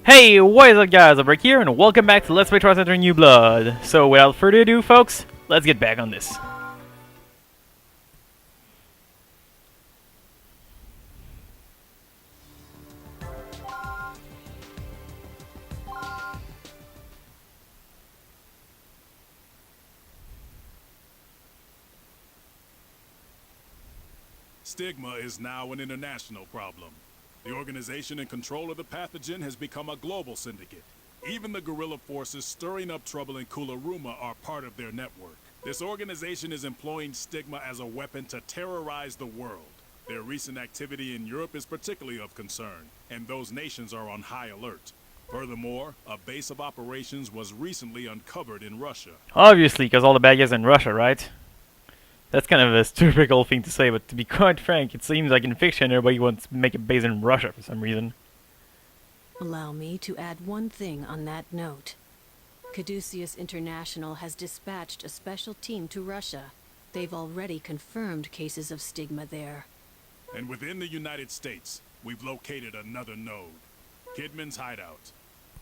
Hey, what is up guys, Hailtothebreak here, and welcome back to Let's Play Trials Enter New Blood. So without further ado folks, let's get back on this. Stigma is now an international problem. The organization in control of the pathogen has become a global syndicate. Even the guerrilla forces stirring up trouble in Kularuma are part of their network. This organization is employing Stigma as a weapon to terrorize the world. Their recent activity in Europe is particularly of concern, and those nations are on high alert. Furthermore, a base of operations was recently uncovered in Russia. Obviously, because all the bad guys are in Russia, right? That's kind of a typical thing to say, but to be quite frank, it seems like in fiction everybody wants to make a base in Russia for some reason. Allow me to add one thing on that note. Caduceus International has dispatched a special team to Russia. They've already confirmed cases of stigma there. And within the United States, we've located another node, Kidman's hideout.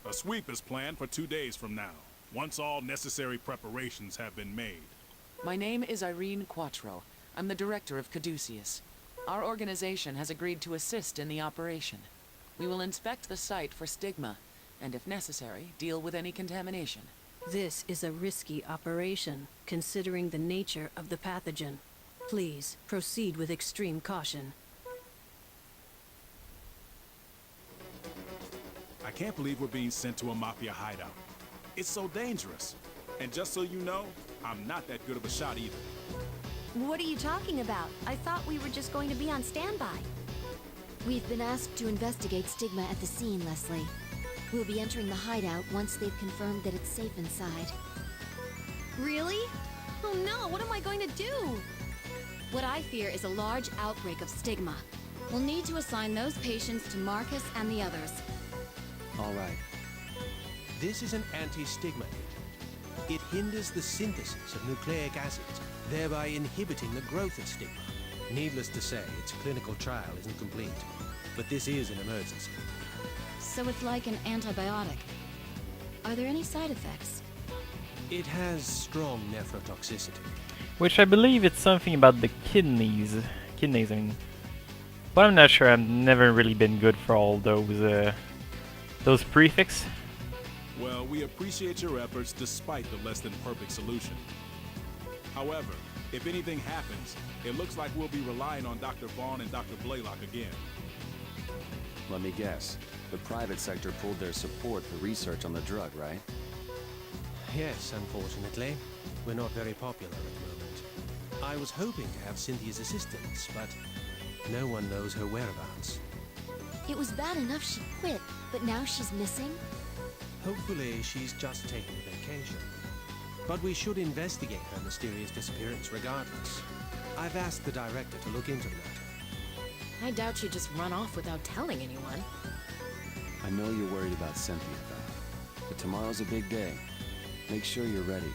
A sweep is planned for 2 days from now, once all necessary preparations have been made. My name is Irene Quattro. I'm the director of Caduceus. Our organization has agreed to assist in the operation. We will inspect the site for stigma, and if necessary, deal with any contamination. This is a risky operation, considering the nature of the pathogen. Please, proceed with extreme caution. I can't believe we're being sent to a mafia hideout. It's so dangerous. And just so you know, I'm not that good of a shot either. What are you talking about? I thought we were just going to be on standby. We've been asked to investigate stigma at the scene, Leslie. We'll be entering the hideout once they've confirmed that it's safe inside. Really? Oh no, what am I going to do? What I fear is a large outbreak of stigma. We'll need to assign those patients to Marcus and the others. All right. This is an anti-stigma agent. It hinders the synthesis of nucleic acids, thereby inhibiting the growth of stigma. Needless to say, its clinical trial isn't complete, but this is an emergency. So it's like an antibiotic. Are there any side effects? It has strong nephrotoxicity. Which I believe it's something about the kidneys. I mean. But I'm not sure, I've never really been good for all those prefix. Well, we appreciate your efforts despite the less than perfect solution. However, if anything happens, it looks like we'll be relying on Dr. Vaughn and Dr. Blaylock again. Let me guess. The private sector pulled their support for research on the drug, right? Yes, unfortunately. We're not very popular at the moment. I was hoping to have Cynthia's assistance, but no one knows her whereabouts. It was bad enough she quit, but now she's missing? Hopefully, she's just taking a vacation. But we should investigate her mysterious disappearance regardless. I've asked the director to look into the matter. I doubt she'd just run off without telling anyone. I know you're worried about Cynthia, though. But tomorrow's a big day. Make sure you're ready.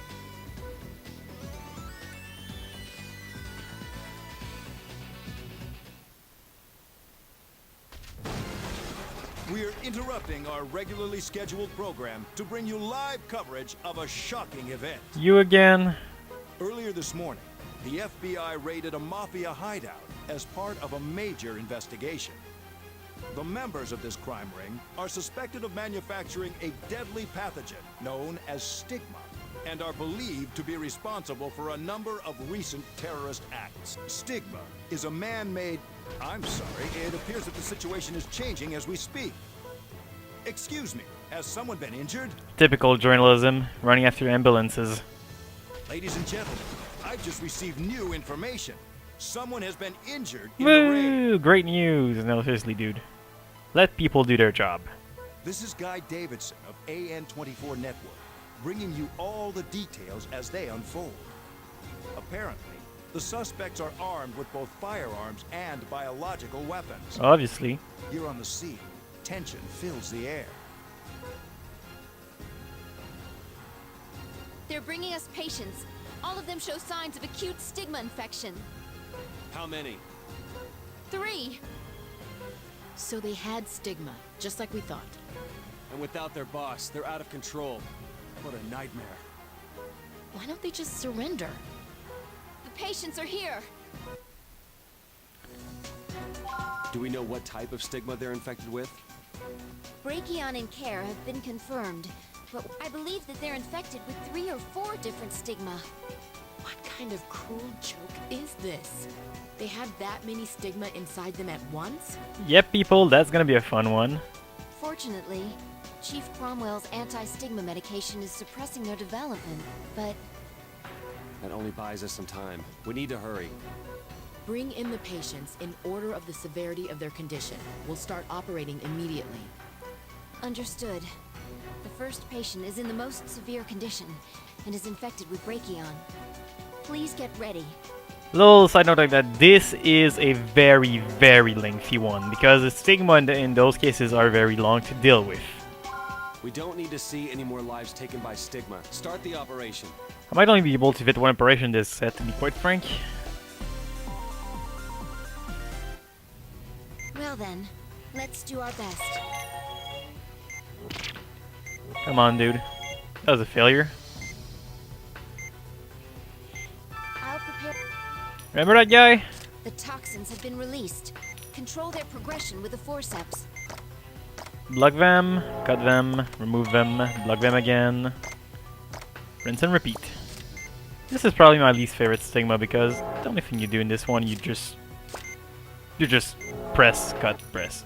We're interrupting our regularly scheduled program to bring you live coverage of a shocking event. You again? Earlier this morning, the FBI raided a mafia hideout as part of a major investigation. The members of this crime ring are suspected of manufacturing a deadly pathogen known as stigma and are believed to be responsible for a number of recent terrorist acts. Stigma is a man-made... I'm sorry, it appears that the situation is changing as we speak. Excuse me, has someone been injured? Typical journalism, running after ambulances. Ladies and gentlemen, I've just received new information. Someone has been injured in the raid. Woo! Great news! No, seriously, dude. Let people do their job. This is Guy Davidson of AN24 Network, bringing you all the details as they unfold. Apparently, the suspects are armed with both firearms and biological weapons. Obviously. Here on the scene, tension fills the air. They're bringing us patients. All of them show signs of acute stigma infection. How many? 3. So they had stigma, just like we thought. And without their boss, they're out of control. What a nightmare. Why don't they just surrender? The patients are here. Do we know what type of stigma they're infected with? Brachion and Care have been confirmed, but I believe that they're infected with 3 or 4 different stigma. What kind of cruel joke is this? They have that many stigma inside them at once? Yep, people, that's gonna be a fun one. Fortunately, Chief Cromwell's anti-stigma medication is suppressing their development, but That only buys us some time. We need to hurry. Bring in the patients in order of the severity of their condition. We'll start operating immediately. understood. The first patient is in the most severe condition and is infected with Brachion. Please get ready. Little side note like that, this is a very, very lengthy one because the stigma in those cases are very long to deal with. We don't need to see any more lives taken by stigma. Start the operation. I might only be able to fit one operation this set, to be quite frank. Well then, let's do our best. Come on, dude. That was a failure. I'll prepare. Remember that guy? The toxins have been released. Control their progression with the forceps. Block them, cut them, remove them, block them again. Rinse and repeat. This is probably my least favorite stigma because the only thing you do in this one, you just press, cut, press.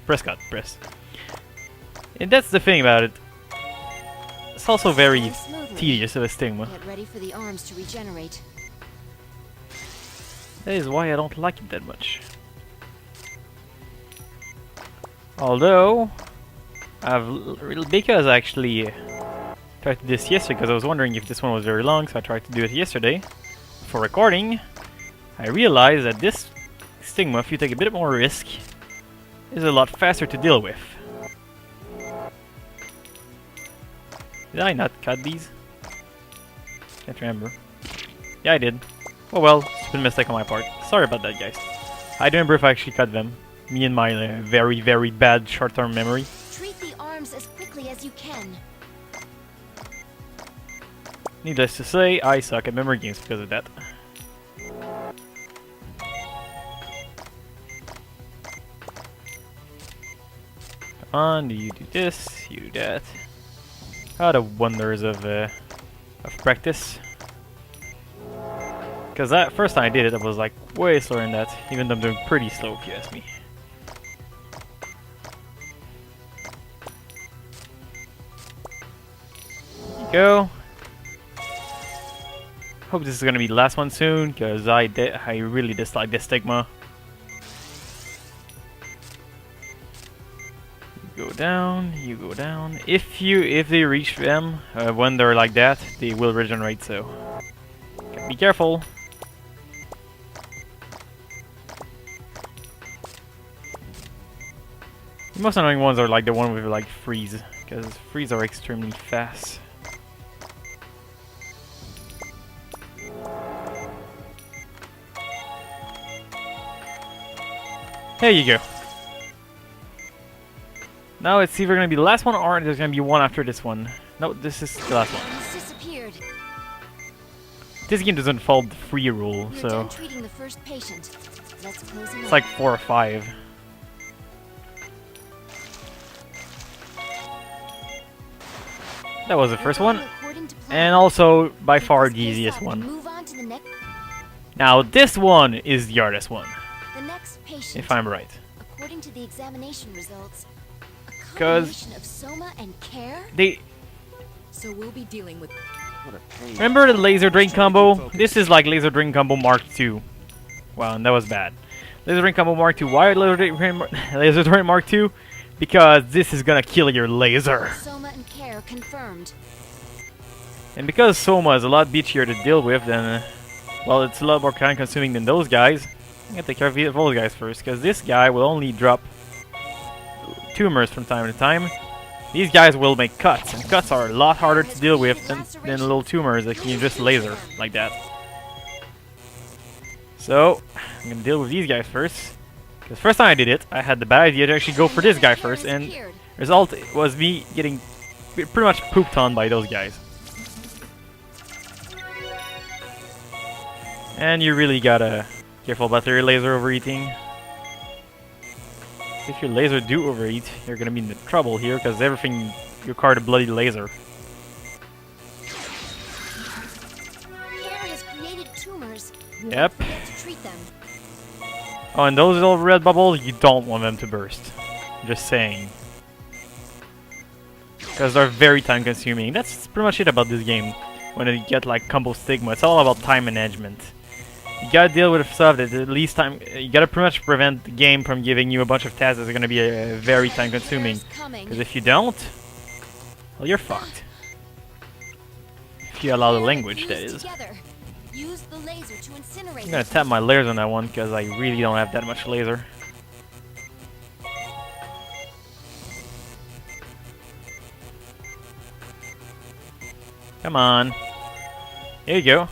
Press, cut, press. And that's the thing about it. It's also very Going smoothly. tedious of a stigma. Get ready for the arms to regenerate. That is why I don't like it that much. Although, because I actually tried to do this yesterday because I was wondering if this one was very long, so I tried to do it yesterday for recording. I realized that this stigma, if you take a bit more risk, is a lot faster to deal with. Did I not cut these? Can't remember. Yeah, I did. Oh well, it's been a mistake on my part. Sorry about that, guys. I don't remember if I actually cut them. Me and my very, very bad short-term memory. Treat the arms as quickly as you can. Needless to say, I suck at memory games because of that. Come on, you do this, you do that. Ah, the wonders of practice. Because that first time I did it, I was like way slower than that, even though I'm doing pretty slow if you ask me. There you go. Hope this is gonna be the last one soon, because I really dislike this stigma. You go down, you go down. If they reach them when they're like that, they will regenerate. So be careful. The most annoying ones are like the one with like freeze, because freeze are extremely fast. There you go. Now it's either gonna be the last one or there's gonna be one after this one. No, this is the last one. It's disappeared. This game doesn't follow the free rule, We're so done treating the first patient. Let's close him it's up. like 4 or 5. That was the first one, According to plan. and also by Keep far this the pace easiest up and one. Move on to the next. Now this one is the hardest one, The next patient. if I'm right. According to the examination results, a 'Cause combination of soma and care. They So we'll be dealing with... What a pain. remember the laser drain combo? This is like laser drain combo Mark II. Wow, and that was bad. Laser drain combo Mark II. Why laser drain Mark II? Because this is gonna kill your laser. Soma and care confirmed. And because Soma is a lot beechier to deal with than, well, it's a lot more time consuming than those guys, I'm gonna take care of those guys first, because this guy will only drop tumors from time to time. These guys will make cuts, and cuts are a lot harder to deal with than little tumors that you can just laser like that. So, I'm gonna deal with these guys first. Because first time I did it, I had the bad idea to actually go for this guy first, and Result was me getting pretty much pooped on by those guys. And you really gotta careful about your laser overheating. If your laser do overheat, you're gonna be in trouble here because everything required a bloody laser. Care has created tumors. Yep. Don't forget to treat them. Oh, and those little red bubbles, you don't want them to burst. Just saying. Because they're very time consuming. That's pretty much it about this game. When you get like combo stigma, it's all about time management. You gotta deal with stuff that at least time. You gotta pretty much prevent the game from giving you a bunch of tasks that are gonna be very time consuming. Because if you don't, well, you're fucked. If you allow the language, that is. Use the laser to incinerate. I'm gonna tap my layers on that one because I really don't have that much laser. Come on. Here you go.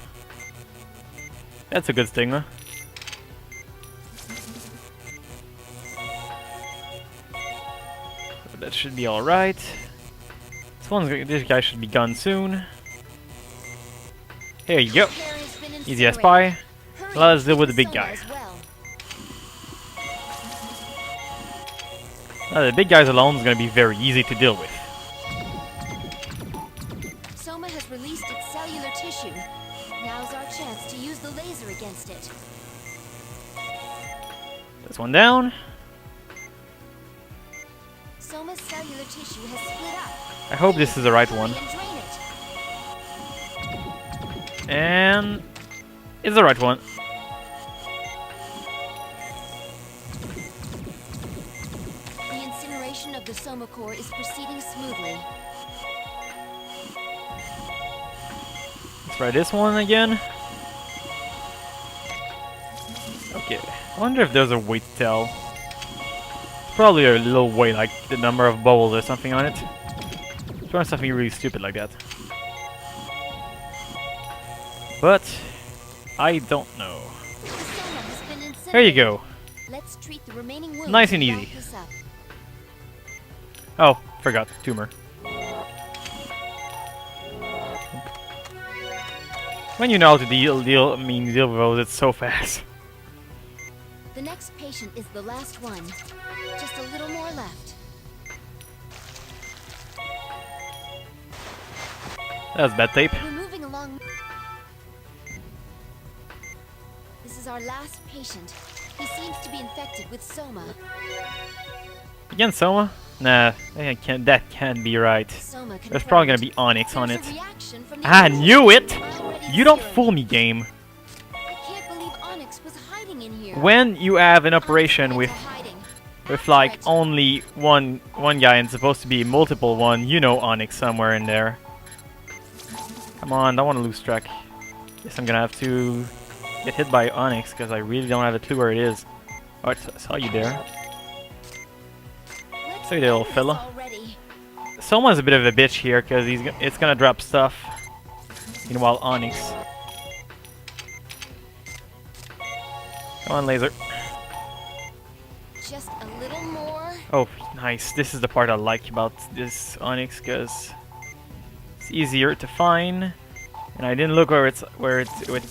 That's a good stigma. So that should be alright. This guy should be gone soon. Here you go. Easy as pie. Let's deal with the big guy. Now, the big guys alone is going to be very easy to deal with. Soma has released its cellular tissue. Now's our chance to use the laser against it. This one down. Soma's cellular tissue has split up. I hope this is the right one. And it's the right one. The incineration of the Soma core is proceeding smoothly. Let's try this one again. Okay, I wonder if there's a weight to tell. Probably a little weight, like the number of bubbles or something on it. Trying something really stupid like that. But I don't know. There you go. Let's treat the remaining wounds. Nice and easy. Oh, forgot tumor. When you know how to deal with those, it's so fast. The next patient is the last one. Just a little more left. That's bad tape. We're moving along. This is our last patient. He seems to be infected with Soma. Again, Soma? Nah, that can't be right. There's probably gonna be Onyx on it. I knew it! You don't fool me, game. I can't believe Onyx was hiding in here. When you have an operation with like only one guy and supposed to be multiple one, you know Onyx somewhere in there. Come on, don't want to lose track. Guess I'm gonna have to get hit by Onyx because I really don't have a clue where it is. Oh, I saw you there. Say there, little fella. Soma's a bit of a bitch here because it's gonna drop stuff. Meanwhile, Onyx. Come on, laser. Just a little more. Oh, nice. This is the part I like about this Onyx because it's easier to find. And I didn't look where it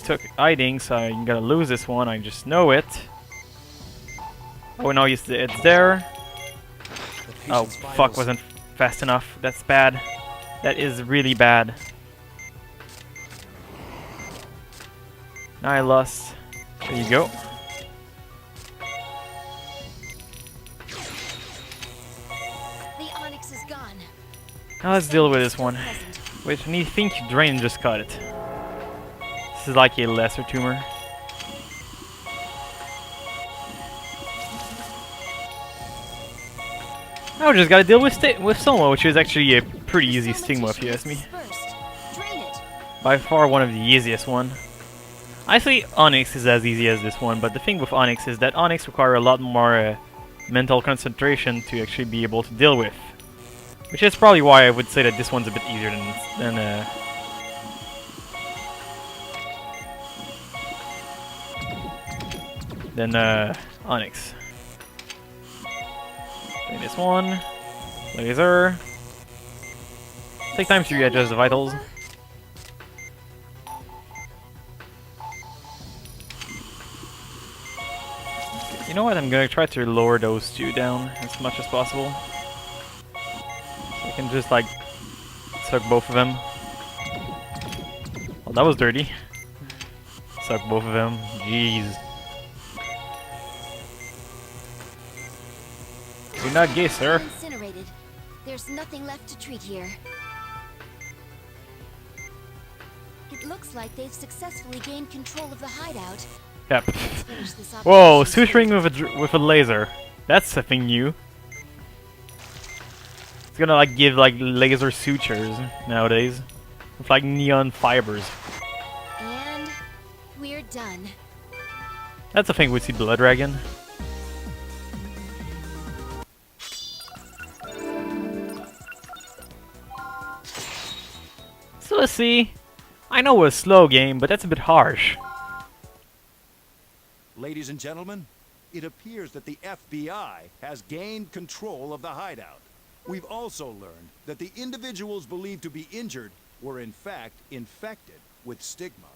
took hiding, so I'm gonna lose this one. I just know it. Oh no, it's there. Oh fuck, wasn't fast enough. That's bad. That is really bad. Now I lost. There you go. The Onyx is gone. Now let's deal with this one. Wait, I think Drain just caught it. This is like a lesser tumor. Now we just gotta deal with Soma, which is actually a pretty easy stigma if you ask me. By far one of the easiest one. I say Onyx is as easy as this one, but the thing with Onyx is that Onyx require a lot more mental concentration to actually be able to deal with. Which is probably why I would say that this one's a bit easier than Onyx. Okay, this one. Laser. Take time to readjust the vitals. You know what? I'm gonna try to lower those two down as much as possible. So I can just like suck both of them. Well, that was dirty. Suck both of them. Jeez. You're not gay, sir. Incinerated. There's nothing left to treat here. It looks like they've successfully gained control of the hideout. Yep. Let's finish this Whoa, operation suturing with a laser. That's something new. It's gonna like give like laser sutures nowadays. With like neon fibers. And we're done. That's a thing we see Blood Dragon. So let's see. I know it's a slow game, but that's a bit harsh. Ladies and gentlemen, it appears that the FBI has gained control of the hideout. We've also learned that the individuals believed to be injured were in fact infected with stigma.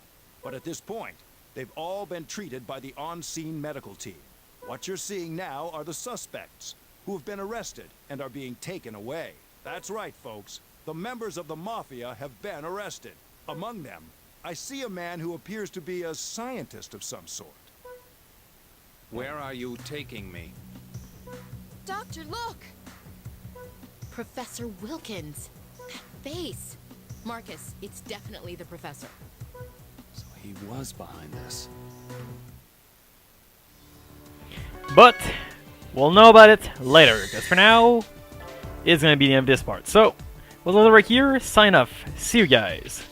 But at this point, they've all been treated by the on-scene medical team. What you're seeing now are the suspects, who have been arrested and are being taken away. That's right, folks. The members of the Mafia have been arrested. Among them, I see a man who appears to be a scientist of some sort. Where are you taking me? Doctor, look! Professor Wilkins. That face. Marcus, it's definitely the professor. So he was behind this. But we'll know about it later, because for now, it's gonna be the end of this part. So, we'll right here, sign off. See you guys.